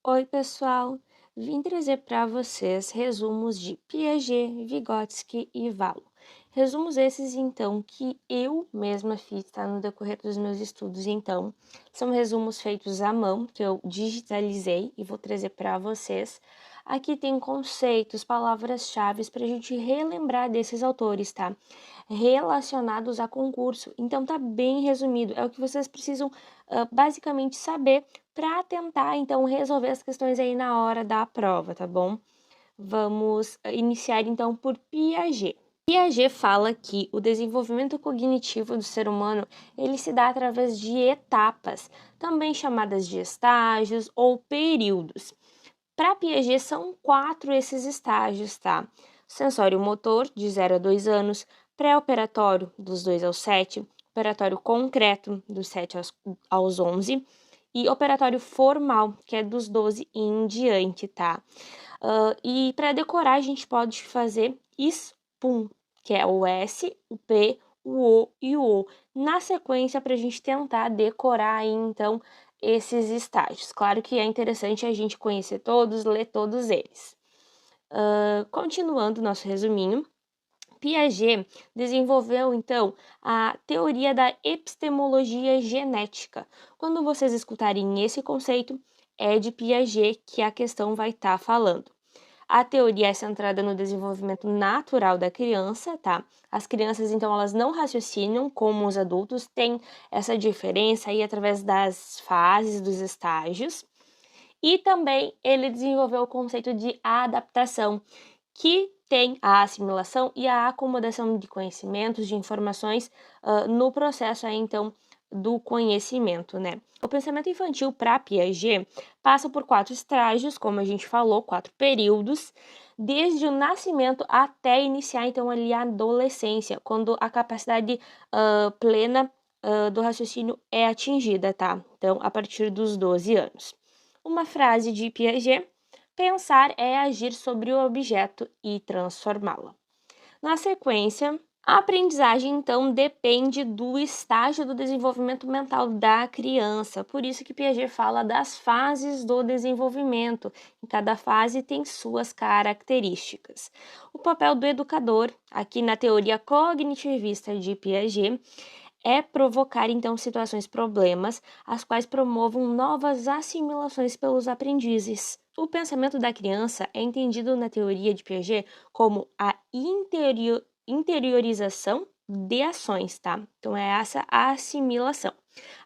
Oi, pessoal! Vim trazer para vocês resumos de Piaget, Vygotsky e Valo. Resumos esses, então, que eu mesma fiz, tá? No decorrer dos meus estudos, então. São resumos feitos à mão, que eu digitalizei e vou trazer para vocês. Aqui tem conceitos, palavras-chave para a gente relembrar desses autores, tá? Relacionados a concurso. Então, tá bem resumido. É o que vocês precisam, basicamente, saber para tentar, então, resolver as questões aí na hora da prova, tá bom? Vamos iniciar, então, por Piaget. Piaget fala que o desenvolvimento cognitivo do ser humano, ele se dá através de etapas, também chamadas de estágios ou períodos. Para Piaget, são 4 esses estágios, tá? Sensório motor, de 0 a 2 anos, pré-operatório, dos 2 aos 7, operatório concreto, dos 7 aos 11, e operatório formal, que é dos 12 em diante, tá? E para decorar, a gente pode fazer SPUM, que é o S, o P, o O e o O, na sequência para a gente tentar decorar aí, então, esses estágios. Claro que é interessante a gente conhecer todos, ler todos eles. Continuando nosso resuminho, Piaget desenvolveu, então, a teoria da epistemologia genética. Quando vocês escutarem esse conceito, é de Piaget que a questão vai estar falando. A teoria é centrada no desenvolvimento natural da criança, tá? As crianças, então, elas não raciocinam como os adultos, tem essa diferença aí através das fases, dos estágios. E também ele desenvolveu o conceito de adaptação, que tem a assimilação e a acomodação de conhecimentos, de informações no processo aí, então, do conhecimento, né? O pensamento infantil para Piaget passa por 4 estágios, como a gente falou, 4 períodos, desde o nascimento até iniciar, então, ali a adolescência, quando a capacidade plena do raciocínio é atingida, tá? Então, a partir dos 12 anos. Uma frase de Piaget: pensar é agir sobre o objeto e transformá-la. Na sequência, a aprendizagem, então, depende do estágio do desenvolvimento mental da criança. Por isso que Piaget fala das fases do desenvolvimento. Em cada fase tem suas características. O papel do educador, aqui na teoria cognitivista de Piaget, é provocar, então, situações problemas, as quais promovam novas assimilações pelos aprendizes. O pensamento da criança é entendido na teoria de Piaget como a interiorização de ações, tá? Então, é essa a assimilação.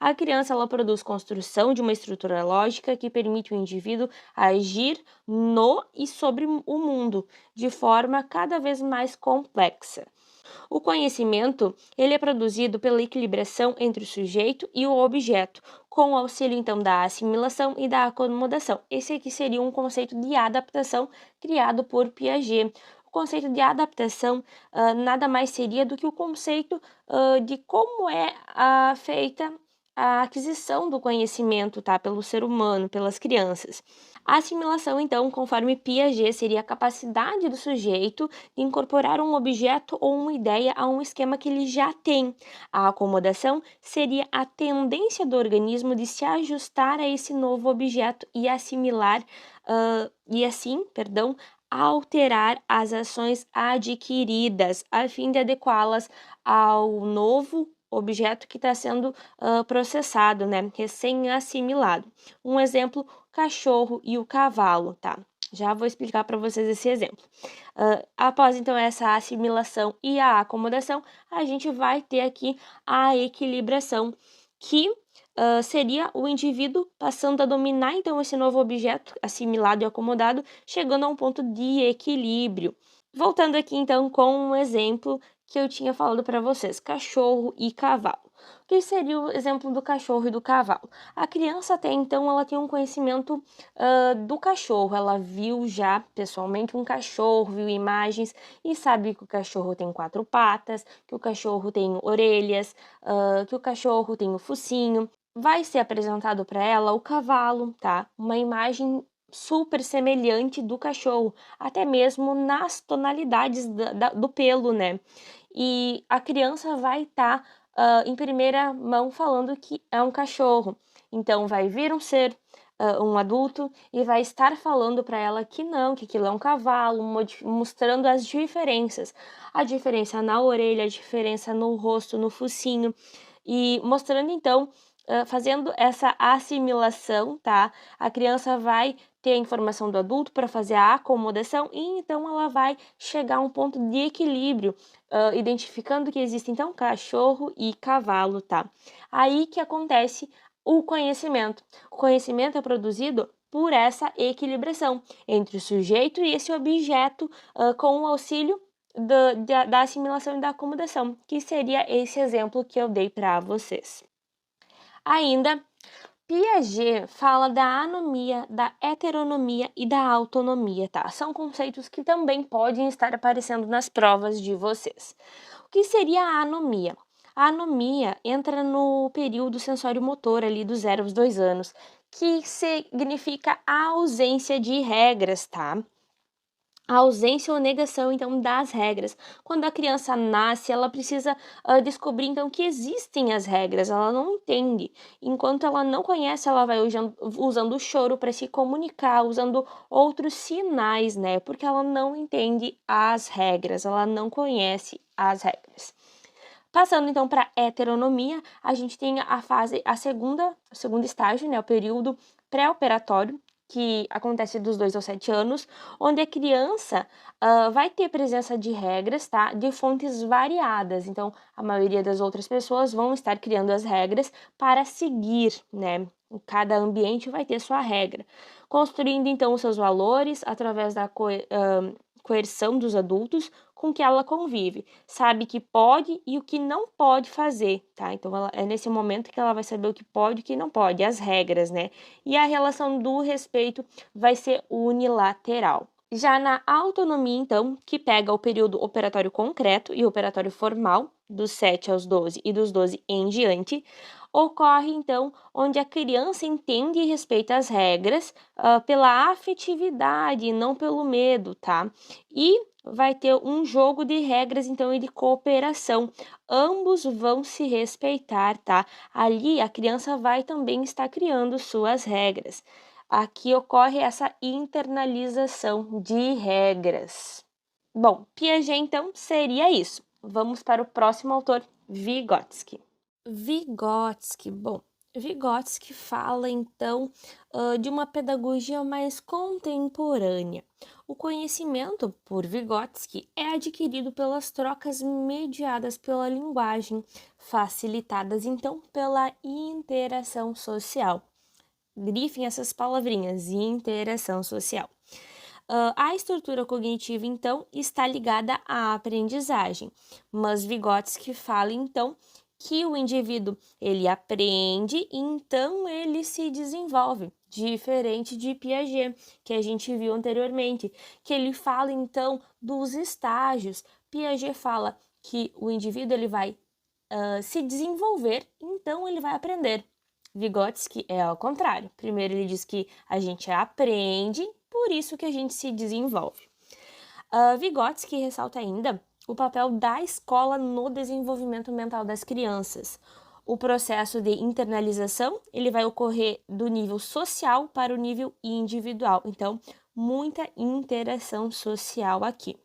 A criança, ela produz construção de uma estrutura lógica que permite o indivíduo agir no e sobre o mundo de forma cada vez mais complexa. O conhecimento, ele é produzido pela equilibração entre o sujeito e o objeto, com o auxílio então da assimilação e da acomodação. Esse aqui seria um conceito de adaptação criado por Piaget. O conceito de adaptação nada mais seria do que o conceito de como é feita a aquisição do conhecimento, tá, pelo ser humano, pelas crianças. A assimilação, então, conforme Piaget, seria a capacidade do sujeito de incorporar um objeto ou uma ideia a um esquema que ele já tem. A acomodação seria a tendência do organismo de se ajustar a esse novo objeto e assimilar, alterar as ações adquiridas, a fim de adequá-las ao novo objeto que está sendo processado, né, recém-assimilado. Um exemplo: cachorro e o cavalo, tá? Já vou explicar para vocês esse exemplo. Após, então, essa assimilação e a acomodação, a gente vai ter aqui a equilibração, que seria o indivíduo passando a dominar, então, esse novo objeto assimilado e acomodado, chegando a um ponto de equilíbrio. Voltando aqui, então, com um exemplo que eu tinha falado para vocês: cachorro e cavalo. O que seria o exemplo do cachorro e do cavalo? A criança até então ela tem um conhecimento do cachorro, ela viu já pessoalmente um cachorro, viu imagens e sabe que o cachorro tem 4 patas, que o cachorro tem orelhas, que o cachorro tem o focinho. Vai ser apresentado para ela o cavalo, tá? Uma imagem super semelhante do cachorro, até mesmo nas tonalidades do pelo, né? E a criança vai estar em primeira mão falando que é um cachorro. Então, vai vir um ser um adulto e vai estar falando para ela que não, que aquilo é um cavalo, mostrando as diferenças. A diferença na orelha, a diferença no rosto, no focinho, e mostrando então, fazendo essa assimilação, tá? A criança vai ter a informação do adulto para fazer a acomodação e então ela vai chegar a um ponto de equilíbrio, identificando que existe então cachorro e cavalo, tá? Aí que acontece o conhecimento. O conhecimento é produzido por essa equilibração entre o sujeito e esse objeto, com o auxílio da assimilação e da acomodação, que seria esse exemplo que eu dei para vocês. Ainda, Piaget fala da anomia, da heteronomia e da autonomia, tá? São conceitos que também podem estar aparecendo nas provas de vocês. O que seria a anomia? A anomia entra no período sensório-motor ali dos 0 aos 2 anos, que significa a ausência de regras, tá? A ausência ou negação, então, das regras. Quando a criança nasce, ela precisa descobrir, então, que existem as regras, ela não entende. Enquanto ela não conhece, ela vai usando o choro para se comunicar, usando outros sinais, né? Porque ela não entende as regras, ela não conhece as regras. Passando, então, para a heteronomia, a gente tem a fase, o segundo estágio, né? O período pré-operatório, que acontece dos 2 aos 7 anos, onde a criança vai ter presença de regras, tá? De fontes variadas. Então, a maioria das outras pessoas vão estar criando as regras para seguir, né? Cada ambiente vai ter sua regra. Construindo, então, os seus valores através da coerção dos adultos com que ela convive. Sabe que pode e o que não pode fazer, tá? Então, é nesse momento que ela vai saber o que pode e o que não pode, as regras, né? E a relação do respeito vai ser unilateral. Já na autonomia, então, que pega o período operatório concreto e operatório formal, dos 7 aos 12 e dos 12 em diante, ocorre, então, onde a criança entende e respeita as regras pela afetividade, não pelo medo, tá? E vai ter um jogo de regras, então, e de cooperação. Ambos vão se respeitar, tá? Ali, a criança vai também estar criando suas regras. Aqui ocorre essa internalização de regras. Bom, Piaget, então, seria isso. Vamos para o próximo autor, Vygotsky. Vygotsky fala, então, de uma pedagogia mais contemporânea. O conhecimento, por Vygotsky, é adquirido pelas trocas mediadas pela linguagem, facilitadas, então, pela interação social. Grifem essas palavrinhas, interação social. A estrutura cognitiva, então, está ligada à aprendizagem, mas Vygotsky fala, então, que o indivíduo, ele aprende e então ele se desenvolve, diferente de Piaget, que a gente viu anteriormente, que ele fala, então, dos estágios. Piaget fala que o indivíduo, ele vai se desenvolver, então ele vai aprender. Vygotsky é ao contrário. Primeiro ele diz que a gente aprende, por isso que a gente se desenvolve. Vygotsky ressalta ainda o papel da escola no desenvolvimento mental das crianças. O processo de internalização, ele vai ocorrer do nível social para o nível individual. Então, muita interação social aqui.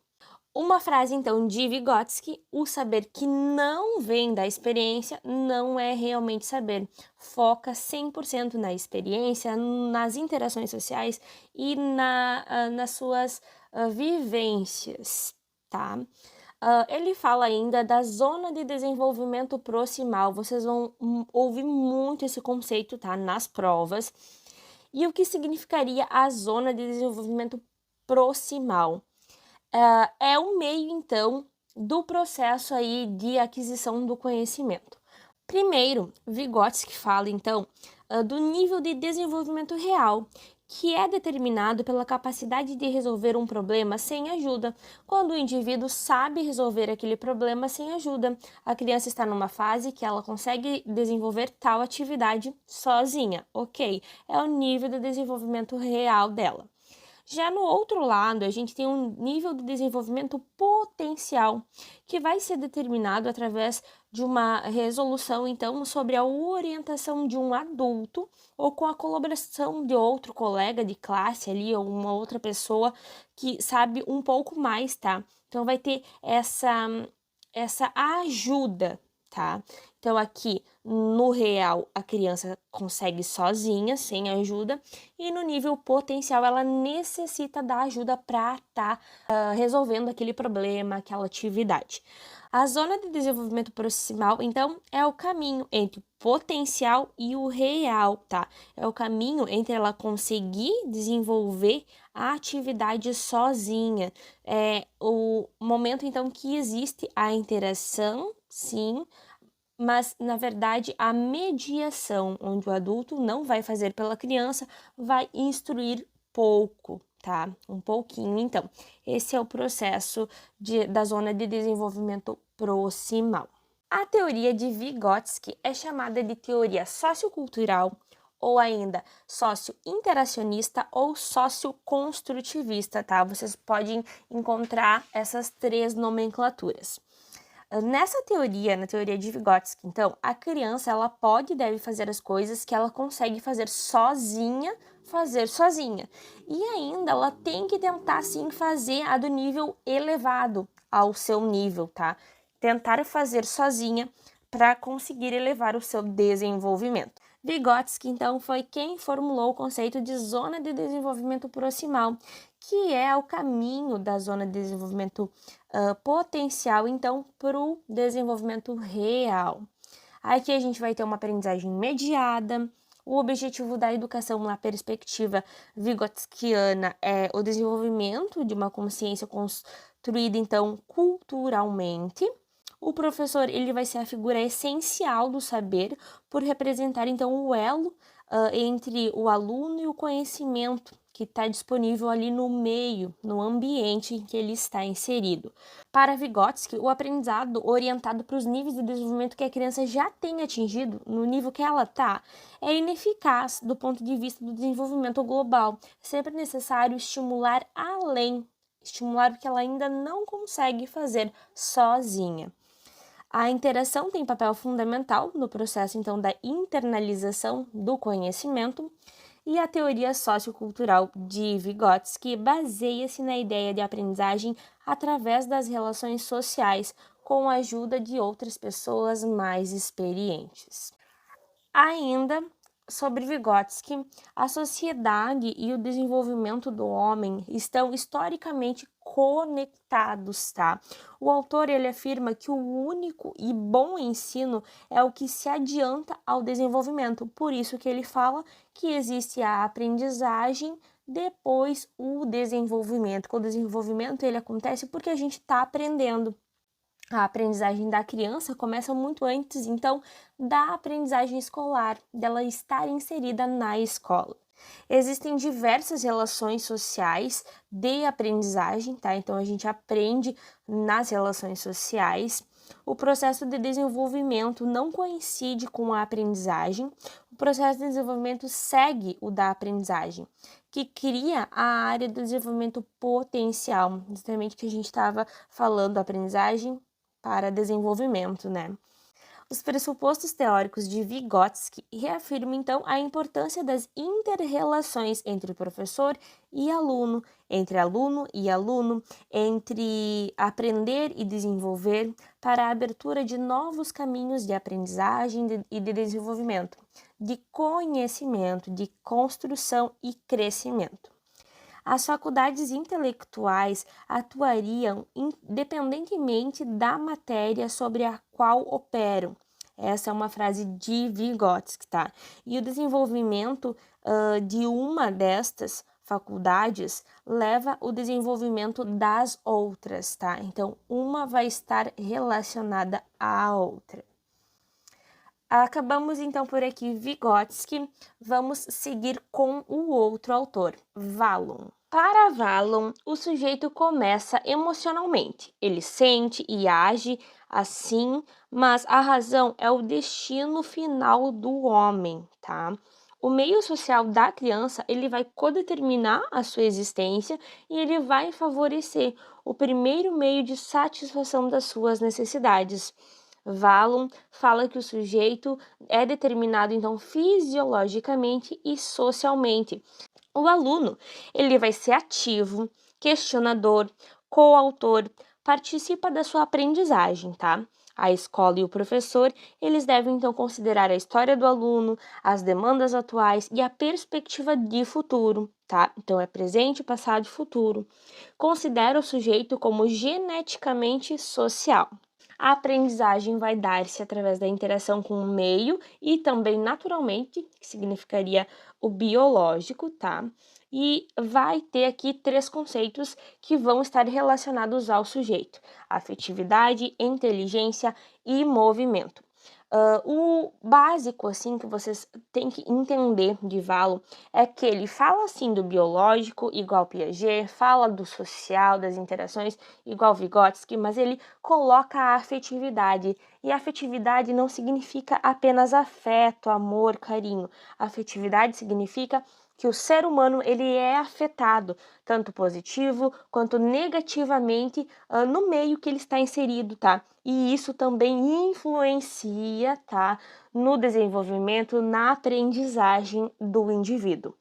Uma frase, então, de Vygotsky: o saber que não vem da experiência não é realmente saber. Foca 100% na experiência, nas interações sociais e nas suas vivências, tá? Ele fala ainda da zona de desenvolvimento proximal. Vocês vão ouvir muito esse conceito, tá? Nas provas. E o que significaria a zona de desenvolvimento proximal? É o meio, então, do processo aí de aquisição do conhecimento. Primeiro, Vygotsky fala, então, do nível de desenvolvimento real, que é determinado pela capacidade de resolver um problema sem ajuda. Quando o indivíduo sabe resolver aquele problema sem ajuda, a criança está numa fase que ela consegue desenvolver tal atividade sozinha, ok? É o nível de desenvolvimento real dela. Já no outro lado, a gente tem um nível de desenvolvimento potencial, que vai ser determinado através de uma resolução, então, sobre a orientação de um adulto ou com a colaboração de outro colega de classe ali ou uma outra pessoa que sabe um pouco mais, tá? Então, vai ter essa ajuda, tá? Então, aqui no real, a criança consegue sozinha, sem ajuda, e no nível potencial, ela necessita da ajuda para estar resolvendo aquele problema, aquela atividade. A zona de desenvolvimento proximal, então, é o caminho entre o potencial e o real, tá? É o caminho entre ela conseguir desenvolver a atividade sozinha. É o momento, então, que existe a interação, sim, mas, na verdade, a mediação, onde o adulto não vai fazer pela criança, vai instruir pouco, tá? Um pouquinho. Então, esse é o processo da zona de desenvolvimento proximal. A teoria de Vygotsky é chamada de teoria sociocultural, ou ainda socio-interacionista ou socioconstrutivista, tá? Vocês podem encontrar essas três nomenclaturas. Nessa teoria, na teoria de Vygotsky, então, a criança ela pode e deve fazer as coisas que ela consegue fazer sozinha. E ainda ela tem que tentar sim fazer a do nível elevado ao seu nível, tá? Tentar fazer sozinha para conseguir elevar o seu desenvolvimento. Vygotsky, então, foi quem formulou o conceito de zona de desenvolvimento proximal, que é o caminho da zona de desenvolvimento potencial, então, para o desenvolvimento real. Aqui a gente vai ter uma aprendizagem mediada. O objetivo da educação na perspectiva vygotskiana é o desenvolvimento de uma consciência construída, então, culturalmente. O professor ele vai ser a figura essencial do saber por representar, então, o elo entre o aluno e o conhecimento que está disponível ali no meio, no ambiente em que ele está inserido. Para Vygotsky, o aprendizado orientado para os níveis de desenvolvimento que a criança já tem atingido, no nível que ela está, é ineficaz do ponto de vista do desenvolvimento global. É sempre necessário estimular além, estimular o que ela ainda não consegue fazer sozinha. A interação tem papel fundamental no processo, então, da internalização do conhecimento, e a teoria sociocultural de Vygotsky baseia-se na ideia de aprendizagem através das relações sociais, com a ajuda de outras pessoas mais experientes. Ainda sobre Vygotsky, a sociedade e o desenvolvimento do homem estão historicamente conectados, tá? O autor ele afirma que o único e bom ensino é o que se adianta ao desenvolvimento. Por isso que ele fala que existe a aprendizagem, depois o desenvolvimento. O desenvolvimento ele acontece porque a gente está aprendendo. A aprendizagem da criança começa muito antes, então, da aprendizagem escolar, dela estar inserida na escola. Existem diversas relações sociais de aprendizagem, tá? Então, a gente aprende nas relações sociais. O processo de desenvolvimento não coincide com a aprendizagem. O processo de desenvolvimento segue o da aprendizagem, que cria a área do desenvolvimento potencial, justamente que a gente estava falando, aprendizagem para desenvolvimento, né? Os pressupostos teóricos de Vygotsky reafirmam, então, a importância das inter-relações entre o professor e aluno, entre aluno e aluno, entre aprender e desenvolver, para a abertura de novos caminhos de aprendizagem e de desenvolvimento, de conhecimento, de construção e crescimento. As faculdades intelectuais atuariam independentemente da matéria sobre a qual operam. Essa é uma frase de Vygotsky, tá? E o desenvolvimento de uma destas faculdades leva o desenvolvimento das outras, tá? Então, uma vai estar relacionada à outra. Acabamos então por aqui Vygotsky, vamos seguir com o outro autor, Vallon. Para Vallon, o sujeito começa emocionalmente, ele sente e age assim, mas a razão é o destino final do homem, tá? O meio social da criança, ele vai codeterminar a sua existência e ele vai favorecer o primeiro meio de satisfação das suas necessidades. Vallon fala que o sujeito é determinado, então, fisiologicamente e socialmente. O aluno, ele vai ser ativo, questionador, coautor, participa da sua aprendizagem, tá? A escola e o professor, eles devem então considerar a história do aluno, as demandas atuais e a perspectiva de futuro, tá? Então é presente, passado e futuro. Considera o sujeito como geneticamente social. A aprendizagem vai dar-se através da interação com o meio e também naturalmente, que significaria o biológico, tá? E vai ter aqui 3 conceitos que vão estar relacionados ao sujeito: afetividade, inteligência e movimento. O básico, assim, que vocês têm que entender de Valo é que ele fala, assim, do biológico, igual Piaget, fala do social, das interações, igual Vygotsky, mas ele coloca a afetividade. E a afetividade não significa apenas afeto, amor, carinho. A afetividade significa que o ser humano ele é afetado, tanto positivo quanto negativamente, no meio que ele está inserido, tá? E isso também influencia, tá, no desenvolvimento, na aprendizagem do indivíduo.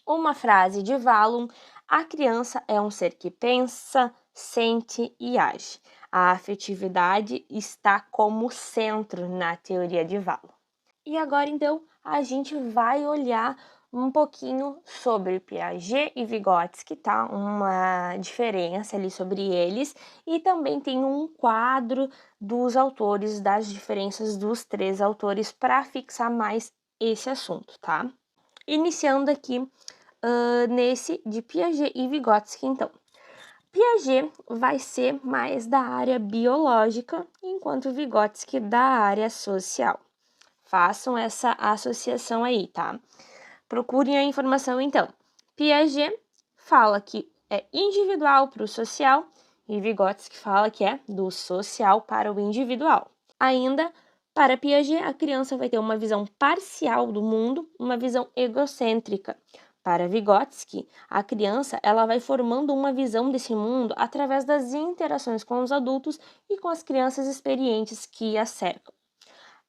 Uma frase de Vallon: a criança é um ser que pensa, sente e age. A afetividade está como centro na teoria de Vallon. E agora, então, a gente vai olhar um pouquinho sobre Piaget e Vygotsky, tá? Uma diferença ali sobre eles, e também tem um quadro dos autores, das diferenças dos 3 autores para fixar mais esse assunto, tá? Iniciando aqui nesse de Piaget e Vygotsky, então. Piaget vai ser mais da área biológica, enquanto Vygotsky da área social. Façam essa associação aí, tá? Procurem a informação então. Piaget fala que é individual para o social e Vygotsky fala que é do social para o individual. Ainda, para Piaget, a criança vai ter uma visão parcial do mundo, uma visão egocêntrica. Para Vygotsky, a criança ela vai formando uma visão desse mundo através das interações com os adultos e com as crianças experientes que a cercam.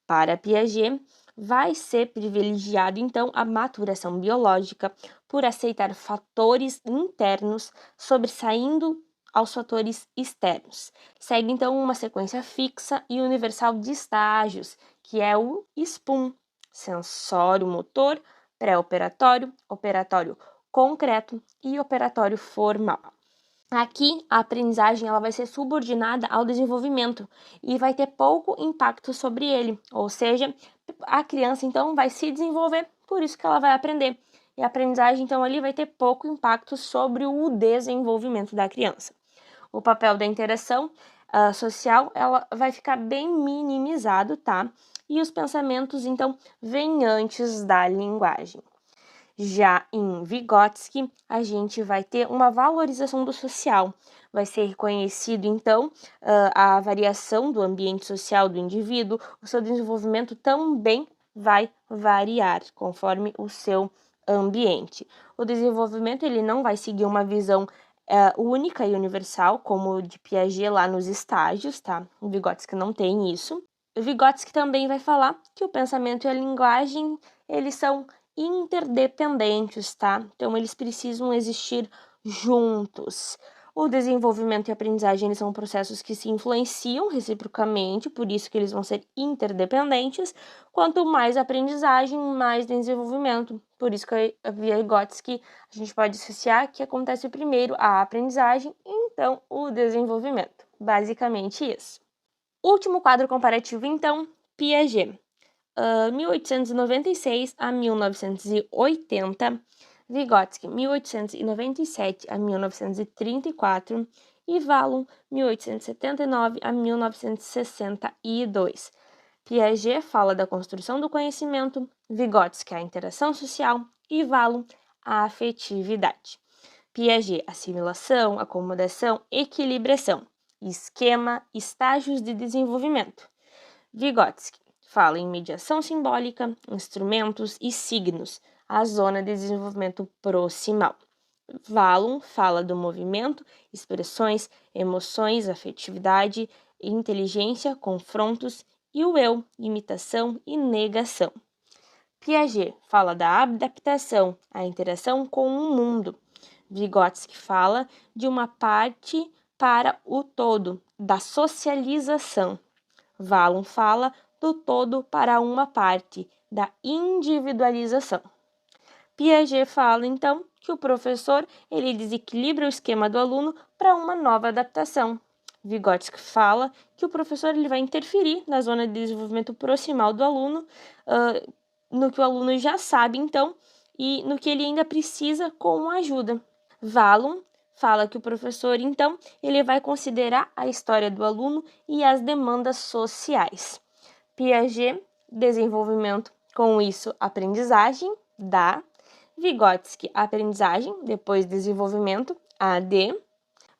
Para Piaget, vai ser privilegiado, então, a maturação biológica por aceitar fatores internos sobressaindo aos fatores externos. Segue, então, uma sequência fixa e universal de estágios, que é o SPUM, sensório-motor, pré-operatório, operatório concreto e operatório formal. Aqui, a aprendizagem ela vai ser subordinada ao desenvolvimento e vai ter pouco impacto sobre ele, ou seja, a criança então vai se desenvolver, por isso que ela vai aprender. E a aprendizagem então ali vai ter pouco impacto sobre o desenvolvimento da criança. O papel da interação social ela vai ficar bem minimizado, tá? E os pensamentos então vêm antes da linguagem. Já em Vygotsky, a gente vai ter uma valorização do social. Vai ser reconhecido, então, a variação do ambiente social do indivíduo, o seu desenvolvimento também vai variar conforme o seu ambiente. O desenvolvimento ele não vai seguir uma visão única e universal, como o de Piaget lá nos estágios, tá? O Vygotsky não tem isso. O Vygotsky também vai falar que o pensamento e a linguagem, eles são interdependentes, tá? Então, eles precisam existir juntos. O desenvolvimento e a aprendizagem eles são processos que se influenciam reciprocamente, por isso que eles vão ser interdependentes. Quanto mais aprendizagem, mais desenvolvimento. Por isso que a Vygotsky a gente pode associar que acontece primeiro a aprendizagem, então o desenvolvimento. Basicamente isso. Último quadro comparativo, então, Piaget. 1896 a 1980, Vygotsky 1897 a 1934 e Vallon 1879 a 1962. Piaget fala da construção do conhecimento, Vygotsky a interação social e Vallon a afetividade. Piaget, assimilação, acomodação, equilibração, esquema, estágios de desenvolvimento. Vygotsky fala em mediação simbólica, instrumentos e signos, a zona de desenvolvimento proximal. Valum fala do movimento, expressões, emoções, afetividade, inteligência, confrontos e o eu, imitação e negação. Piaget fala da adaptação, a interação com o mundo. Vygotsky fala de uma parte para o todo, da socialização. Valum fala do todo para uma parte, da individualização. Piaget fala, então, que o professor ele desequilibra o esquema do aluno para uma nova adaptação. Vygotsky fala que o professor ele vai interferir na zona de desenvolvimento proximal do aluno, no que o aluno já sabe, então, e no que ele ainda precisa como ajuda. Valum fala que o professor, então, ele vai considerar a história do aluno e as demandas sociais. Piaget, desenvolvimento, com isso, aprendizagem, dá. Vygotsky, aprendizagem, depois desenvolvimento, AD.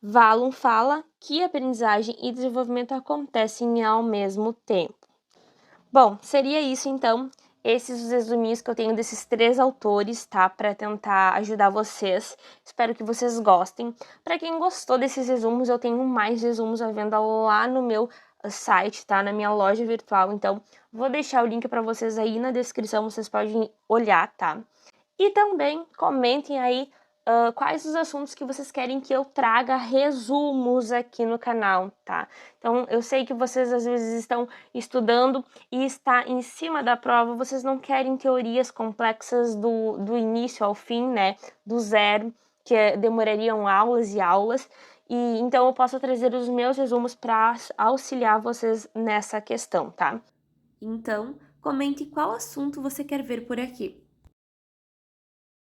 Valum fala que aprendizagem e desenvolvimento acontecem ao mesmo tempo. Bom, seria isso então, esses os resuminhos que eu tenho desses 3 autores, tá? Para tentar ajudar vocês. Espero que vocês gostem. Para quem gostou desses resumos, eu tenho mais resumos à venda lá no meu site, tá? Na minha loja virtual. Então, vou deixar o link para vocês aí na descrição, vocês podem olhar, tá? E também comentem aí quais os assuntos que vocês querem que eu traga resumos aqui no canal, tá? Então, eu sei que vocês às vezes estão estudando e está em cima da prova, vocês não querem teorias complexas do início ao fim, né? Do zero, que demorariam aulas e aulas. E então eu posso trazer os meus resumos para auxiliar vocês nessa questão, tá? Então, comente qual assunto você quer ver por aqui.